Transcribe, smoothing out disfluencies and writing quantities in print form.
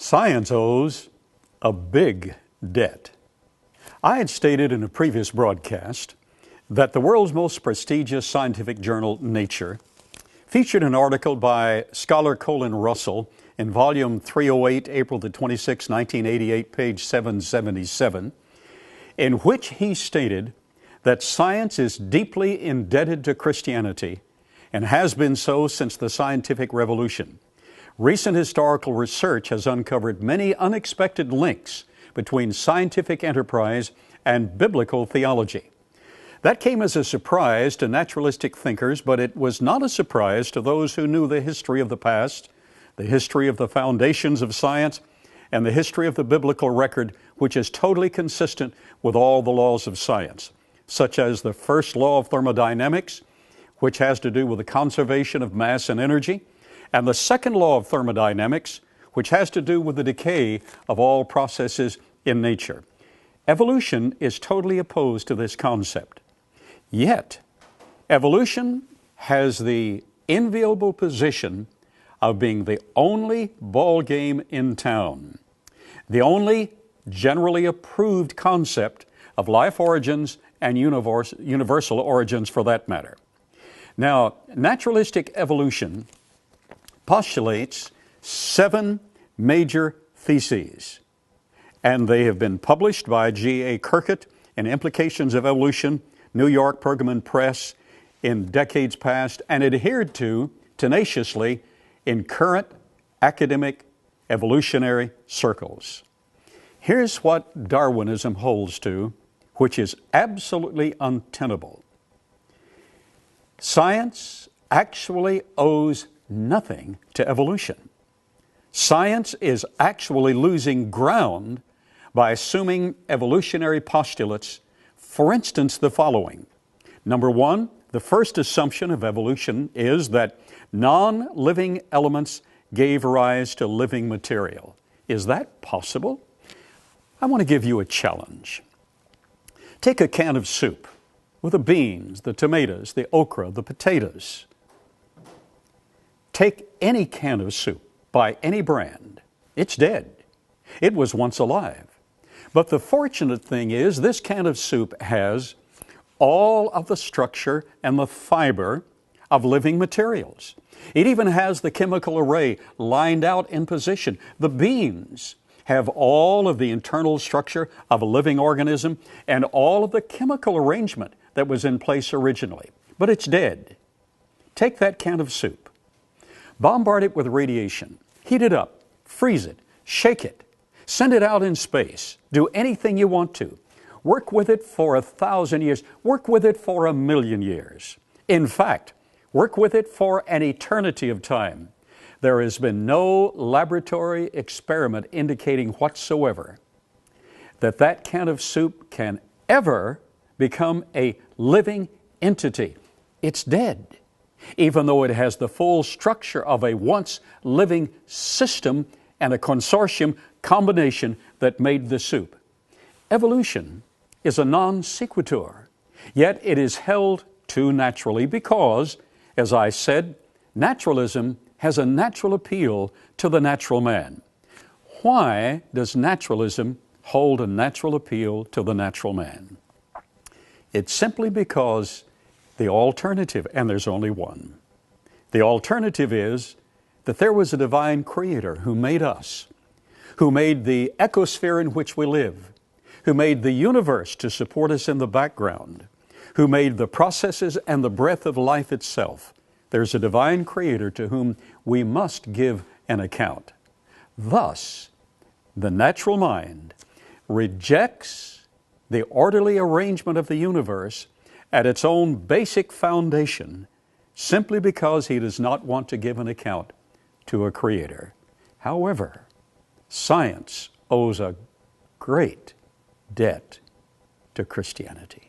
Science owes a big debt. I had stated in a previous broadcast that the world's most prestigious scientific journal, Nature, featured an article by scholar Colin Russell in volume 308, April the 26th, 1988, page 777, in which he stated that science is deeply indebted to Christianity and has been so since the scientific revolution. Recent historical research has uncovered many unexpected links between scientific enterprise and biblical theology. That came as a surprise to naturalistic thinkers, but it was not a surprise to those who knew the history of the past, the history of the foundations of science, and the history of the biblical record, which is totally consistent with all the laws of science, such as the first law of thermodynamics, which has to do with the conservation of mass and energy, and the second law of thermodynamics, which has to do with the decay of all processes in nature. Evolution is totally opposed to this concept. Yet, evolution has the enviable position of being the only ball game in town, the only generally approved concept of life origins and universal origins for that matter. Now, naturalistic evolution postulates 7 major theses, and they have been published by G.A. Kirkett in Implications of Evolution, New York Pergamon Press, in decades past, and adhered to tenaciously in current academic evolutionary circles. Here's what Darwinism holds to, which is absolutely untenable. Science actually owes nothing to evolution. Science is actually losing ground by assuming evolutionary postulates. For instance, the following. Number one, the first assumption of evolution is that non-living elements gave rise to living material. Is that possible? I want to give you a challenge. Take a can of soup with the beans, the tomatoes, the okra, the potatoes. Take any can of soup by any brand. It's dead. It was once alive. But the fortunate thing is this can of soup has all of the structure and the fiber of living materials. It even has the chemical array lined out in position. The beans have all of the internal structure of a living organism and all of the chemical arrangement that was in place originally. But it's dead. Take that can of soup. Bombard it with radiation, heat it up, freeze it, shake it, send it out in space, do anything you want to. Work with it for 1,000 years, work with it for 1,000,000 years. In fact, work with it for an eternity of time. There has been no laboratory experiment indicating whatsoever that that can of soup can ever become a living entity. It's dead, even though it has the full structure of a once living system and a consortium combination that made the soup. Evolution is a non sequitur, yet it is held too naturally because, as I said, naturalism has a natural appeal to the natural man. Why does naturalism hold a natural appeal to the natural man? It's simply because the alternative, and there's only one, the alternative is that there was a divine creator who made us, who made the ecosphere in which we live, who made the universe to support us in the background, who made the processes and the breath of life itself. There's a divine creator to whom we must give an account. Thus, the natural mind rejects the orderly arrangement of the universe at its own basic foundation simply because he does not want to give an account to a creator. However, science owes a great debt to Christianity.